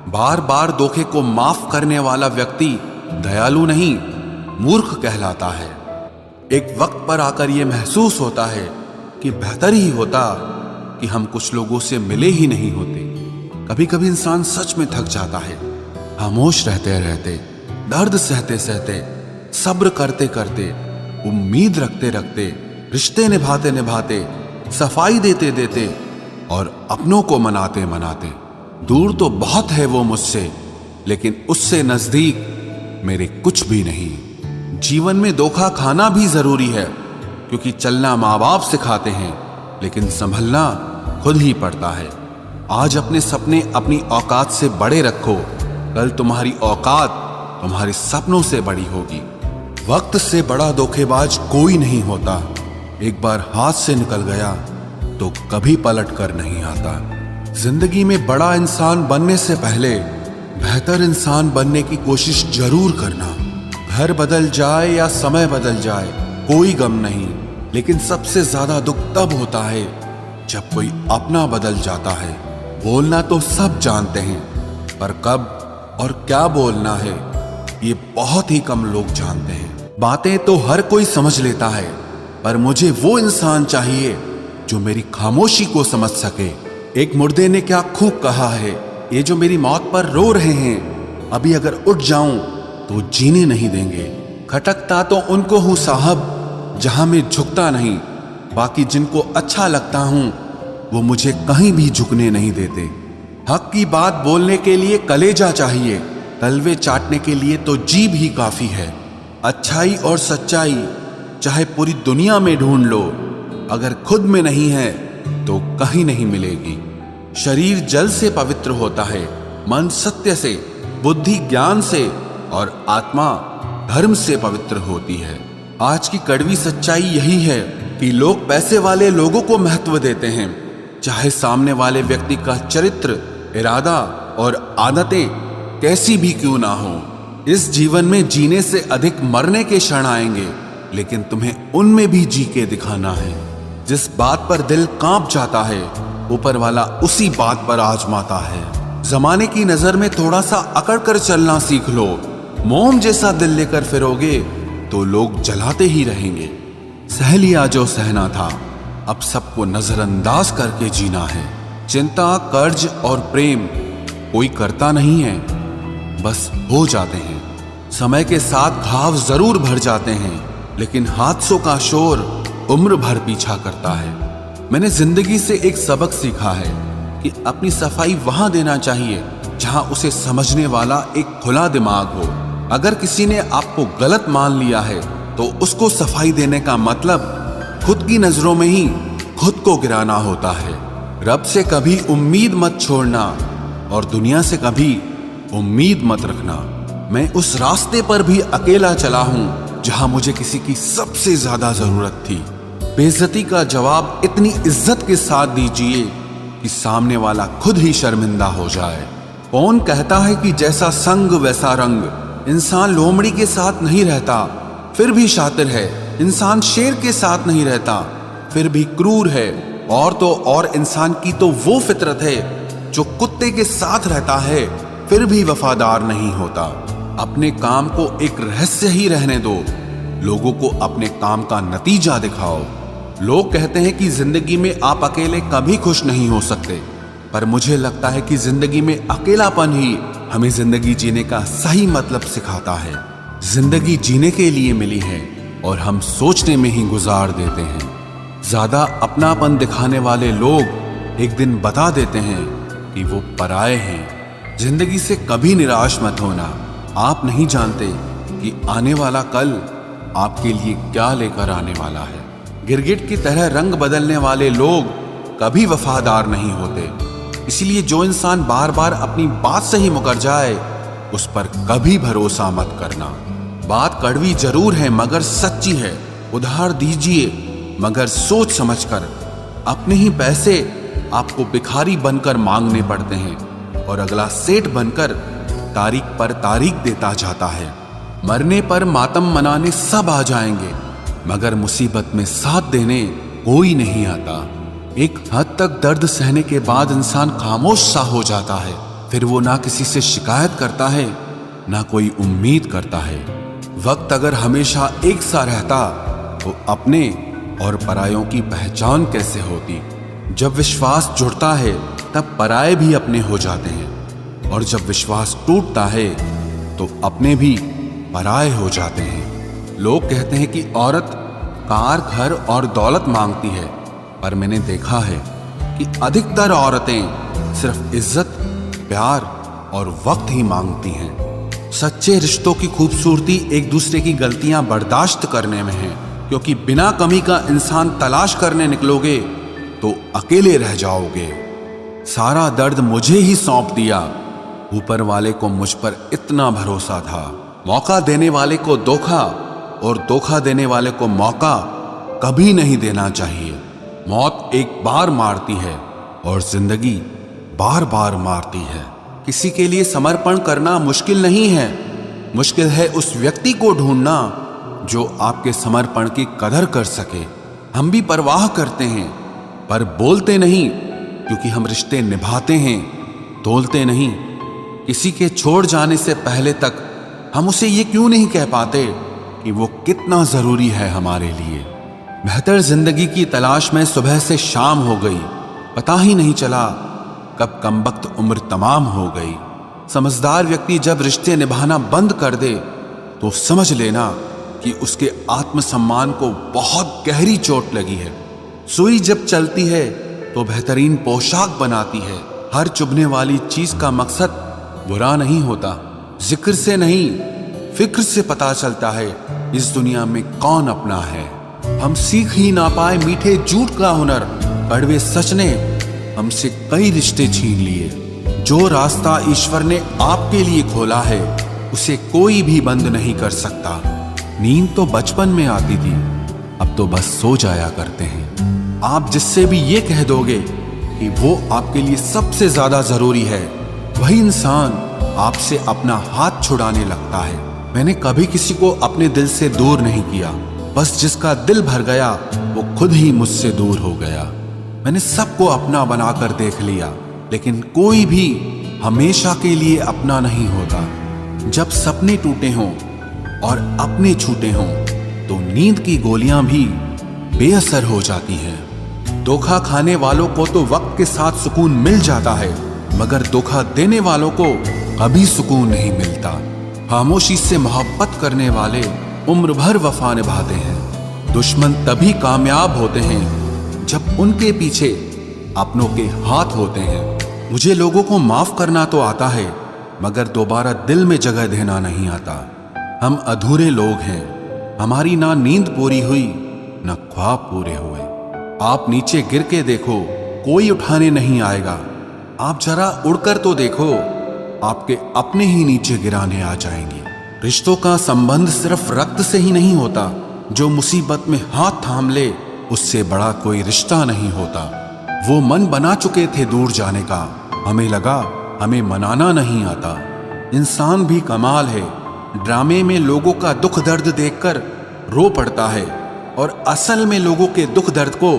बार बार धोखे को माफ करने वाला व्यक्ति दयालु नहीं, मूर्ख कहलाता है। एक वक्त पर आकर यह महसूस होता है कि बेहतर ही होता कि हम कुछ लोगों से मिले ही नहीं होते। कभी कभी इंसान सच में थक जाता है, खामोश रहते रहते, दर्द सहते सहते, सब्र करते करते, उम्मीद रखते रखते, रिश्ते निभाते निभाते, सफाई देते देते और अपनों को मनाते मनाते। दूर तो बहुत है वो मुझसे, लेकिन उससे नजदीक मेरे कुछ भी नहीं। जीवन में धोखा खाना भी जरूरी है, क्योंकि चलना माँ बाप सिखाते हैं, लेकिन संभलना खुद ही पड़ता है। आज अपने सपने अपनी औकात से बड़े रखो, कल तुम्हारी औकात तुम्हारे सपनों से बड़ी होगी। वक्त से बड़ा धोखेबाज कोई नहीं होता। एक बार हाथ से निकल गया तो कभी पलट कर नहीं आता। जिंदगी में बड़ा इंसान बनने से पहले बेहतर इंसान बनने की कोशिश जरूर करना। घर बदल जाए या समय बदल जाए कोई गम नहीं, लेकिन सबसे ज्यादा दुख तब होता है जब कोई अपना बदल जाता है। बोलना तो सब जानते हैं, पर कब और क्या बोलना है ये बहुत ही कम लोग जानते हैं। बातें तो हर कोई समझ लेता है, पर मुझे वो इंसान चाहिए जो मेरी खामोशी को समझ सके। एक मुर्दे ने क्या खूब कहा है, ये जो मेरी मौत पर रो रहे हैं, अभी अगर उठ जाऊं तो जीने नहीं देंगे। खटकता तो उनको हूं साहब जहां मैं झुकता नहीं, बाकी जिनको अच्छा लगता हूं वो मुझे कहीं भी झुकने नहीं देते। हक की बात बोलने के लिए कलेजा चाहिए, तलवे चाटने के लिए तो जीभ ही काफी है। अच्छाई और सच्चाई चाहे पूरी दुनिया में ढूंढ लो, अगर खुद में नहीं है तो कहीं नहीं मिलेगी। शरीर जल से पवित्र होता है, मन सत्य से, बुद्धि ज्ञान से और आत्मा धर्म से पवित्र होती है। आज की कड़वी सच्चाई यही है कि लोग पैसे वाले लोगों को महत्व देते हैं, चाहे सामने वाले व्यक्ति का चरित्र, इरादा और आदतें कैसी भी क्यों ना हो। इस जीवन में जीने से अधिक मरने के क्षण आएंगे, लेकिन तुम्हें उनमें भी जी के दिखाना है। जिस बात पर दिल कांप जाता है, ऊपर वाला उसी बात पर आजमाता है। जमाने की नजर में थोड़ा सा अकड़ कर चलना सीख लो। मोम जैसा दिल लेकर फिरोगे तो लोग जलाते ही रहेंगे। सह लिया जो सहना था, अब सबको नजरअंदाज करके जीना है। चिंता, कर्ज और प्रेम कोई करता नहीं है, बस हो जाते हैं। समय के साथ घाव जरूर भर जाते हैं, लेकिन हादसों का शोर उम्र भर पीछा करता है। मैंने जिंदगी से एक सबक सीखा है कि अपनी सफाई वहां देना चाहिए जहां उसे समझने वाला एक खुला दिमाग हो। अगर किसी ने आपको गलत मान लिया है तो उसको सफाई देने का मतलब खुद की नजरों में ही खुद को गिराना होता है। रब से कभी उम्मीद मत छोड़ना और दुनिया से कभी उम्मीद मत रखना। मैं उस रास्ते पर भी अकेला चला हूं जहां मुझे किसी की सबसे ज्यादा जरूरत थी। बेइज्जती का जवाब इतनी इज्जत के साथ दीजिए कि सामने वाला खुद ही शर्मिंदा हो जाए। कौन कहता है कि जैसा संग वैसा रंग। इंसान लोमड़ी के साथ नहीं रहता फिर भी शातिर है, इंसान शेर के साथ नहीं रहता फिर भी क्रूर है, और तो और इंसान की तो वो फितरत है जो कुत्ते के साथ रहता है फिर भी वफादार नहीं होता। अपने काम को एक रहस्य ही रहने दो, लोगों को अपने काम का नतीजा दिखाओ। लोग कहते हैं कि जिंदगी में आप अकेले कभी खुश नहीं हो सकते, पर मुझे लगता है कि जिंदगी में अकेलापन ही हमें जिंदगी जीने का सही मतलब सिखाता है। जिंदगी जीने के लिए मिली है और हम सोचने में ही गुजार देते हैं। ज्यादा अपनापन दिखाने वाले लोग एक दिन बता देते हैं कि वो पराये हैं। जिंदगी से कभी निराश मत होना, आप नहीं जानते कि आने वाला कल आपके लिए क्या लेकर आने वाला है। गिरगिट की तरह रंग बदलने वाले लोग कभी वफादार नहीं होते, इसलिए जो इंसान बार बार अपनी बात से ही मुकर जाए उस पर कभी भरोसा मत करना। बात कड़वी जरूर है मगर सच्ची है। उधार दीजिए मगर सोच समझकर। अपने ही पैसे आपको भिखारी बनकर मांगने पड़ते हैं और अगला सेठ बनकर तारीख पर तारीख देता जाता है। मरने पर मातम मनाने सब आ जाएंगे, मगर मुसीबत में साथ देने कोई नहीं आता। एक हद तक दर्द सहने के बाद इंसान खामोश सा हो जाता है, फिर वो ना किसी से शिकायत करता है, ना कोई उम्मीद करता है। वक्त अगर हमेशा एक सा रहता तो अपने और परायों की पहचान कैसे होती। जब विश्वास जुड़ता है तब पराये भी अपने हो जाते हैं, और जब विश्वास टूटता है तो अपने भी पराये हो जाते हैं। लोग कहते हैं कि औरत कार, घर और दौलत मांगती है, पर मैंने देखा है कि अधिकतर औरतें सिर्फ इज्जत, प्यार और वक्त ही मांगती हैं। सच्चे रिश्तों की खूबसूरती एक दूसरे की गलतियां बर्दाश्त करने में है, क्योंकि बिना कमी का इंसान तलाश करने निकलोगे तो अकेले रह जाओगे। सारा दर्द मुझे ही सौंप दिया, ऊपर वाले को मुझ पर इतना भरोसा था। मौका देने वाले को धोखा और धोखा देने वाले को मौका कभी नहीं देना चाहिए। मौत एक बार मारती है और जिंदगी बार बार मारती है। किसी के लिए समर्पण करना मुश्किल नहीं है, मुश्किल है उस व्यक्ति को ढूंढना जो आपके समर्पण की कदर कर सके। हम भी परवाह करते हैं पर बोलते नहीं, क्योंकि हम रिश्ते निभाते हैं, तोलते नहीं। किसी के छोड़ जाने से पहले तक हम उसे ये क्यों नहीं कह पाते कि वो कितना जरूरी है हमारे लिए। बेहतर जिंदगी की तलाश में सुबह से शाम हो गई, पता ही नहीं चला कब कमबख्त उम्र तमाम हो गई। समझदार व्यक्ति जब रिश्ते निभाना बंद कर दे तो समझ लेना कि उसके आत्मसम्मान को बहुत गहरी चोट लगी है। सुई जब चलती है तो बेहतरीन पोशाक बनाती है। हर चुभने वाली चीज का मकसद बुरा नहीं होता। जिक्र से नहीं, फिक्र से पता चलता है इस दुनिया में कौन अपना है। हम सीख ही ना पाए मीठे झूठ का हुनर, कड़वे सच ने हमसे कई रिश्ते छीन लिए। जो रास्ता ईश्वर ने आपके लिए खोला है उसे कोई भी बंद नहीं कर सकता। नींद तो बचपन में आती थी, अब तो बस सो जाया करते हैं। आप जिससे भी ये कह दोगे कि वो आपके लिए सबसे ज्यादा जरूरी है, वही इंसान आपसे अपना हाथ छुड़ाने लगता है। मैंने कभी किसी को अपने दिल से दूर नहीं किया, बस जिसका दिल भर गया वो खुद ही मुझसे दूर हो गया। मैंने सबको अपना बनाकर देख लिया, लेकिन कोई भी हमेशा के लिए अपना नहीं होता। जब सपने टूटे हों और अपने छूटे हों तो नींद की गोलियां भी बेअसर हो जाती हैं। धोखा खाने वालों को तो वक्त के साथ सुकून मिल जाता है, मगर धोखा देने वालों को कभी सुकून नहीं मिलता। खामोशी से मोहब्बत करने वाले उम्र भर वफा निभाते हैं। दुश्मन तभी कामयाब होते हैं जब उनके पीछे अपनों के हाथ होते हैं। मुझे लोगों को माफ करना तो आता है, मगर दोबारा दिल में जगह देना नहीं आता। हम अधूरे लोग हैं, हमारी ना नींद पूरी हुई ना ख्वाब पूरे हुए। आप नीचे गिर के देखो, कोई उठाने नहीं आएगा। आप जरा उड़कर तो देखो, आपके अपने ही नीचे गिराने आ जाएंगे। रिश्तों का संबंध सिर्फ रक्त से ही नहीं होता। जो मुसीबत में हाथ थाम ले उससे बड़ा कोई रिश्ता नहीं होता। वो मन बना चुके थे दूर जाने का, हमें लगा हमें मनाना नहीं आता। इंसान भी कमाल है, ड्रामे में लोगों का दुख दर्द देखकर रो पड़ता है और असल में लोगों के दुख दर्द को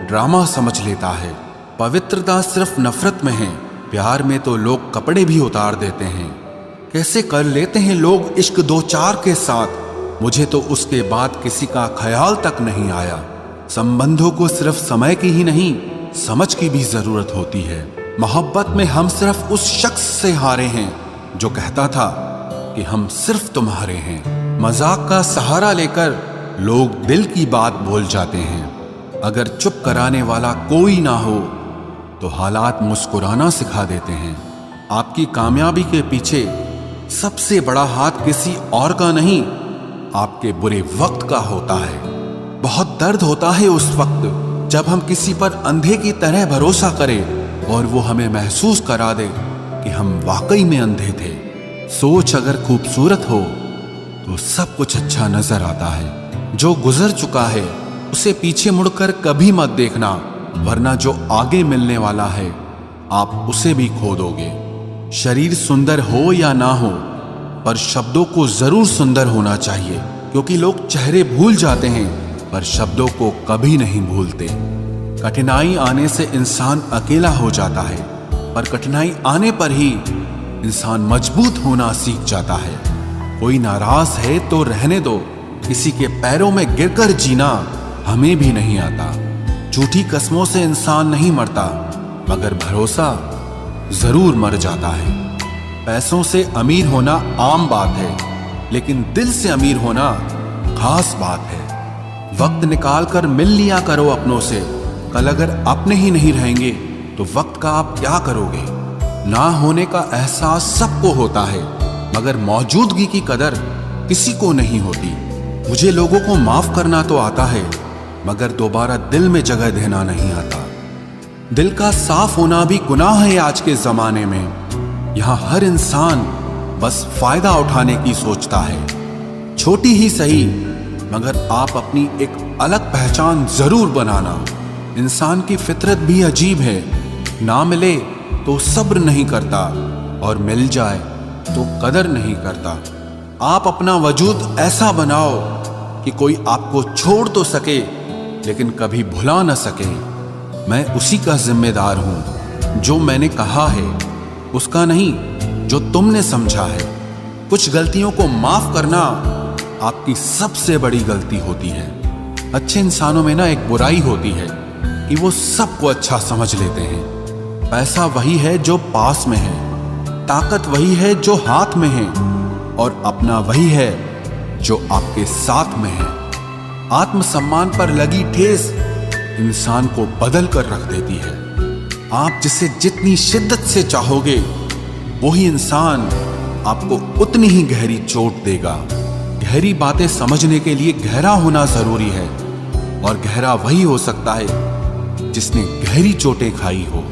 ड्रामा समझ लेता है। पवित्रता सिर्फ नफरत में है, प्यार में तो लोग कपड़े भी उतार देते हैं। कैसे कर लेते हैं लोग इश्क दो चार के साथ, मुझे तो उसके बाद किसी का ख्याल तक नहीं आया। संबंधों को सिर्फ समय की ही नहीं, समझ की भी जरूरत होती है। मोहब्बत में हम सिर्फ उस शख्स से हारे हैं जो कहता था कि हम सिर्फ तुम्हारे हैं। मजाक का सहारा लेकर लोग दिल की बात बोल जाते हैं। अगर चुप कराने वाला कोई ना हो तो हालात मुस्कुराना सिखा देते हैं। आपकी कामयाबी के पीछे सबसे बड़ा हाथ किसी और का नहीं, आपके बुरे वक्त का होता है। बहुत दर्द होता है उस वक्त जब हम किसी पर अंधे की तरह भरोसा करें और वो हमें महसूस करा दे कि हम वाकई में अंधे थे। सोच अगर खूबसूरत हो तो सब कुछ अच्छा नजर आता है। जो गुजर चुका है उसे पीछे मुड़कर कभी मत देखना, वरना जो आगे मिलने वाला है आप उसे भी खो दोगे। शरीर सुंदर हो या ना हो, पर शब्दों को जरूर सुंदर होना चाहिए, क्योंकि लोग चेहरे भूल जाते हैं पर शब्दों को कभी नहीं भूलते। कठिनाई आने से इंसान अकेला हो जाता है, पर कठिनाई आने पर ही इंसान मजबूत होना सीख जाता है। कोई नाराज है तो रहने दो, किसी के पैरों में गिरकर जीना हमें भी नहीं आता। झूठी कस्मों से इंसान नहीं मरता, मगर भरोसा जरूर मर जाता है। पैसों से अमीर होना आम बात है, लेकिन दिल से अमीर होना खास बात है। वक्त निकाल कर मिल लिया करो अपनों से। कल अगर अपने ही नहीं रहेंगे तो वक्त का आप क्या करोगे? ना होने का एहसास सबको होता है, मगर मौजूदगी की कदर किसी को नहीं होती। मुझे लोगों को माफ करना तो आता है, मगर दोबारा दिल में जगह देना नहीं आता। दिल का साफ होना भी गुनाह है आज के जमाने में। यहाँ हर इंसान बस फायदा उठाने की सोचता है। छोटी ही सही, मगर आप अपनी एक अलग पहचान जरूर बनाना। इंसान की फितरत भी अजीब है, ना मिले तो सब्र नहीं करता और मिल जाए तो कदर नहीं करता। आप अपना वजूद ऐसा बनाओ कि कोई आपको छोड़ तो सके, लेकिन कभी भुला न सके। मैं उसी का जिम्मेदार हूं, जो मैंने कहा है उसका नहीं, जो तुमने समझा है। कुछ गलतियों को माफ करना आपकी सबसे बड़ी गलती होती है। अच्छे इंसानों में ना एक बुराई होती है कि वो सबको अच्छा समझ लेते हैं। पैसा वही है जो पास में है, ताकत वही है जो हाथ में है, और अपना वही है जो आपके साथ में है। आत्मसम्मान पर लगी ठेस इंसान को बदल कर रख देती है। आप जिसे जितनी शिद्दत से चाहोगे, वही इंसान आपको उतनी ही गहरी चोट देगा। गहरी बातें समझने के लिए गहरा होना जरूरी है, और गहरा वही हो सकता है जिसने गहरी चोटें खाई हो।